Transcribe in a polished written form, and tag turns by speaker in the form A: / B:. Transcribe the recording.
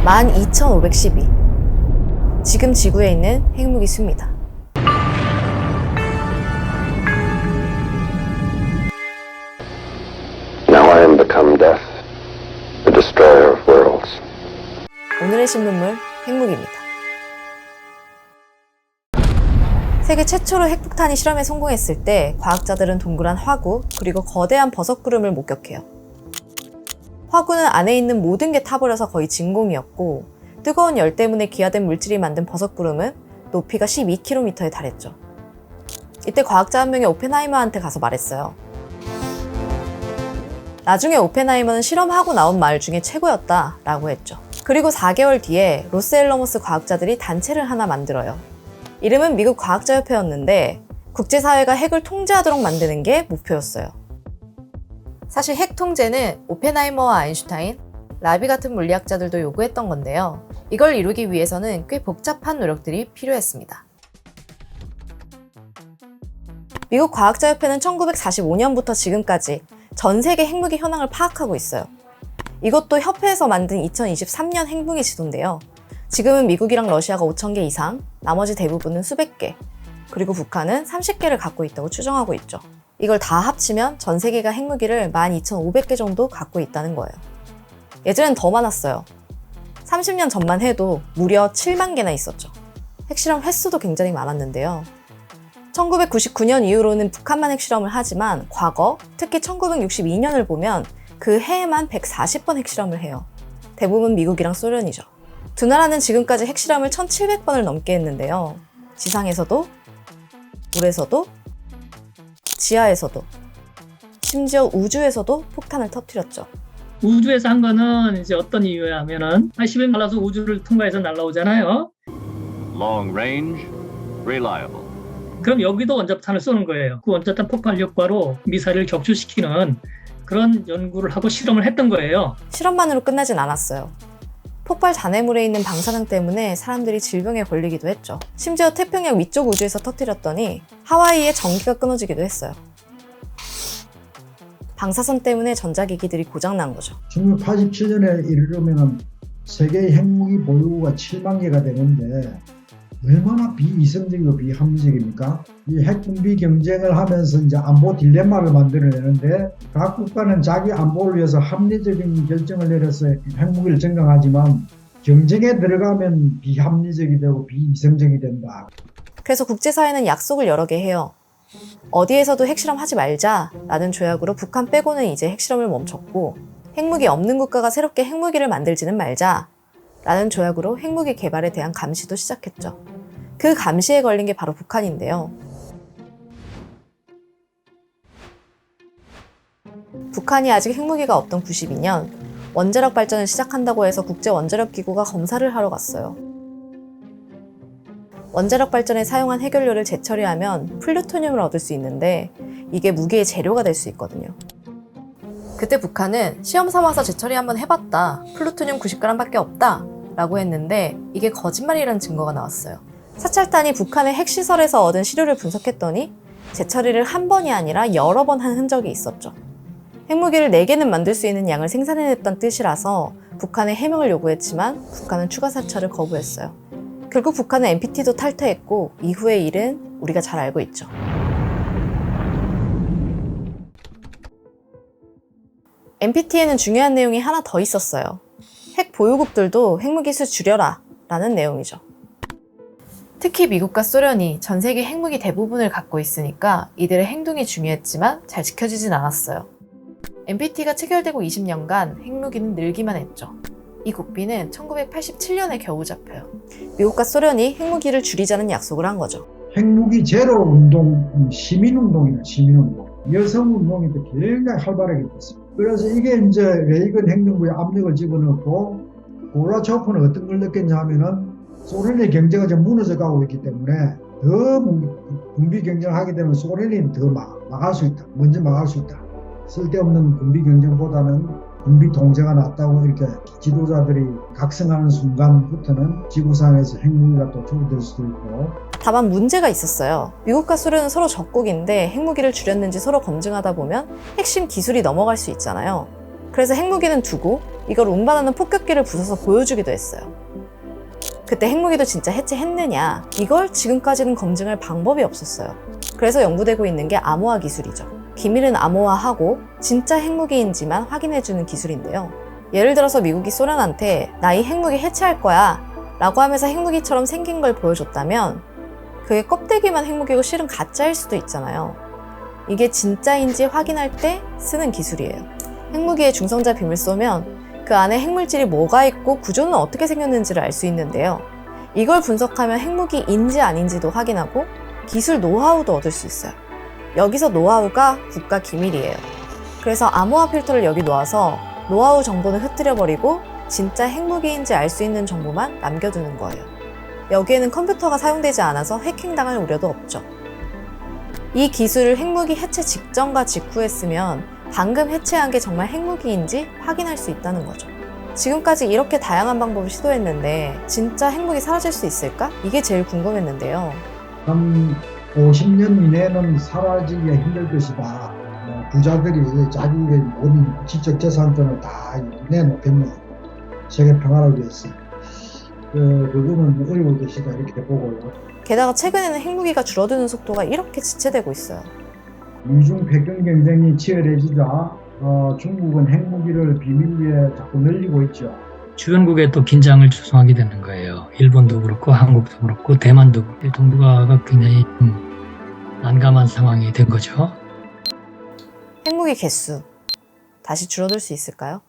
A: 12,512. 지금 지구에 있는 핵무기 수입니다.
B: Now I am become death, the destroyer of worlds.
A: 오늘의 신문물 핵무기입니다. 세계 최초로 핵폭탄이 실험에 성공했을 때 과학자들은 동그란 화구 그리고 거대한 버섯구름을 목격해요. 화구는 안에 있는 모든 게 타버려서 거의 진공이었고 뜨거운 열 때문에 기화된 물질이 만든 버섯구름은 높이가 12km에 달했죠. 이때 과학자 한 명이 오펜하이머한테 가서 말했어요. 나중에 오펜하이머는 실험하고 나온 말 중에 최고였다 라고 했죠. 그리고 4개월 뒤에 로스앨러머스 과학자들이 단체를 하나 만들어요. 이름은 미국 과학자협회였는데 국제사회가 핵을 통제하도록 만드는 게 목표였어요. 사실 핵 통제는 오펜하이머와 아인슈타인, 라비 같은 물리학자들도 요구했던 건데요. 이걸 이루기 위해서는 꽤 복잡한 노력들이 필요했습니다. 미국 과학자협회는 1945년부터 지금까지 전 세계 핵무기 현황을 파악하고 있어요. 이것도 협회에서 만든 2023년 핵무기 지도인데요. 지금은 미국이랑 러시아가 5,000개 이상, 나머지 대부분은 수백 개, 그리고 북한은 30개를 갖고 있다고 추정하고 있죠. 이걸 다 합치면 전 세계가 핵무기를 12,500개 정도 갖고 있다는 거예요. 예전엔 더 많았어요. 30년 전만 해도 무려 7만 개나 있었죠. 핵실험 횟수도 굉장히 많았는데요. 1999년 이후로는 북한만 핵실험을 하지만 과거, 특히 1962년을 보면 그 해에만 140번 핵실험을 해요. 대부분 미국이랑 소련이죠. 두 나라는 지금까지 핵실험을 1,700번을 넘게 했는데요. 지상에서도, 물에서도, 지하에서도, 심지어 우주에서도 폭탄을 터뜨렸죠.
C: 우주에서 한 거는 이제 어떤 이유야 하면은 80일 날아서 우주를 통과해서 날아오잖아요.
D: Long range, reliable.
C: 그럼 여기도 원자탄을 쏘는 거예요. 그 원자탄 폭발 효과로 미사일을 격추시키는 그런 연구를 하고 실험을 했던 거예요.
A: 실험만으로 끝나진 않았어요. 폭발 잔해물에 있는 방사능 때문에 사람들이 질병에 걸리기도 했죠. 심지어 태평양 위쪽 우주에서 터뜨렸더니 하와이에 전기가 끊어지기도 했어요. 방사선 때문에 전자기기들이 고장난 거죠.
E: 1987년에 이르면 세계의 핵무기 보유고가 7만 개가 되는데 얼마나 비이성적이고 비합리적입니까? 이 핵군비 경쟁을 하면서 이제 안보 딜레마를 만들어내는데 각 국가는 자기 안보를 위해서 합리적인 결정을 내려서 핵무기를 증강하지만 경쟁에 들어가면 비합리적이 되고 비이성적이 된다.
A: 그래서 국제사회는 약속을 여러 개 해요. 어디에서도 핵실험 하지 말자라는 조약으로 북한 빼고는 이제 핵실험을 멈췄고 핵무기 없는 국가가 새롭게 핵무기를 만들지는 말자라는 조약으로 핵무기 개발에 대한 감시도 시작했죠. 그 감시에 걸린 게 바로 북한인데요. 북한이 아직 핵무기가 없던 92년 원자력 발전을 시작한다고 해서 국제원자력기구가 검사를 하러 갔어요. 원자력 발전에 사용한 해결료를 재처리하면 플루토늄을 얻을 수 있는데 이게 무기의 재료가 될 수 있거든요. 그때 북한은 시험 삼아서 재처리 한번 해봤다. 플루토늄 90g밖에 없다. 라고 했는데 이게 거짓말이라는 증거가 나왔어요. 사찰단이 북한의 핵시설에서 얻은 시료를 분석했더니 재처리를 한 번이 아니라 여러 번 한 흔적이 있었죠. 핵무기를 4개는 만들 수 있는 양을 생산해냈다는 뜻이라서 북한에 해명을 요구했지만 북한은 추가 사찰을 거부했어요. 결국 북한은 NPT도 탈퇴했고 이후의 일은 우리가 잘 알고 있죠. NPT에는 중요한 내용이 하나 더 있었어요. 핵 보유국들도 핵무기수 줄여라 라는 내용이죠. 특히 미국과 소련이 전 세계 핵무기 대부분을 갖고 있으니까 이들의 행동이 중요했지만 잘 지켜지진 않았어요. NPT가 체결되고 20년간 핵무기는 늘기만 했죠. 이 국비는 1987년에 겨우 잡혀요. 미국과 소련이 핵무기를 줄이자는 약속을 한 거죠.
E: 핵무기 제로 운동, 시민운동이에요, 시민운동. 여성운동이 굉장히 활발하게 됐습니다. 그래서 이게 이제 레이건 행정부에 압력을 집어넣고 고르바초프는 어떤 걸 느꼈냐 하면은 소련의 경제가 지금 무너져 가고 있기 때문에 더 군비 경쟁을 하게 되면 소련이 더 막을 수 있다. 먼저 막을 수 있다. 쓸데없는 군비 경쟁보다는 군비 통제가 낫다고 이렇게 지도자들이 각성하는 순간부터는 지구상에서 핵무기가 또 줄어들 수도 있고.
A: 다만 문제가 있었어요. 미국과 소련은 서로 적국인데 핵무기를 줄였는지 서로 검증하다 보면 핵심 기술이 넘어갈 수 있잖아요. 그래서 핵무기는 두고 이걸 운반하는 폭격기를 부숴서 보여주기도 했어요. 그때 핵무기도 진짜 해체했느냐? 이걸 지금까지는 검증할 방법이 없었어요. 그래서 연구되고 있는 게 암호화 기술이죠. 기밀은 암호화하고 진짜 핵무기인지만 확인해주는 기술인데요. 예를 들어서 미국이 소련한테 나 이 핵무기 해체할 거야 라고 하면서 핵무기처럼 생긴 걸 보여줬다면 그게 껍데기만 핵무기고 실은 가짜일 수도 있잖아요. 이게 진짜인지 확인할 때 쓰는 기술이에요. 핵무기에 중성자 빔을 쏘면 그 안에 핵물질이 뭐가 있고 구조는 어떻게 생겼는지를 알 수 있는데요. 이걸 분석하면 핵무기인지 아닌지도 확인하고 기술 노하우도 얻을 수 있어요. 여기서 노하우가 국가 기밀이에요. 그래서 암호화 필터를 여기 놓아서 노하우 정보는 흩뜨려버리고 진짜 핵무기인지 알 수 있는 정보만 남겨두는 거예요. 여기에는 컴퓨터가 사용되지 않아서 해킹당할 우려도 없죠. 이 기술을 핵무기 해체 직전과 직후에 쓰면 방금 해체한 게 정말 핵무기인지 확인할 수 있다는 거죠. 지금까지 이렇게 다양한 방법을 시도했는데 진짜 핵무기 사라질 수 있을까? 이게 제일 궁금했는데요.
E: 한 50년 이내는 사라지기가 힘들 것이다. 부자들이 자기의 모든 지적 재산권을 다 내놓겠네. 세계 평화를 위해서. 그거는 어려울 것이다 이렇게 보고요.
A: 게다가 최근에는 핵무기가 줄어드는 속도가 이렇게 지체되고 있어요.
E: 미중 패권 경쟁이 치열해지자 중국은 핵무기를 비밀리에 자꾸 늘리고 있죠.
C: 주변국에 또 긴장을 조성하게 되는 거예요. 일본도 그렇고 한국도 그렇고 대만도 그렇고 동북아가 굉장히 난감한 상황이 된 거죠.
A: 핵무기 개수 다시 줄어들 수 있을까요?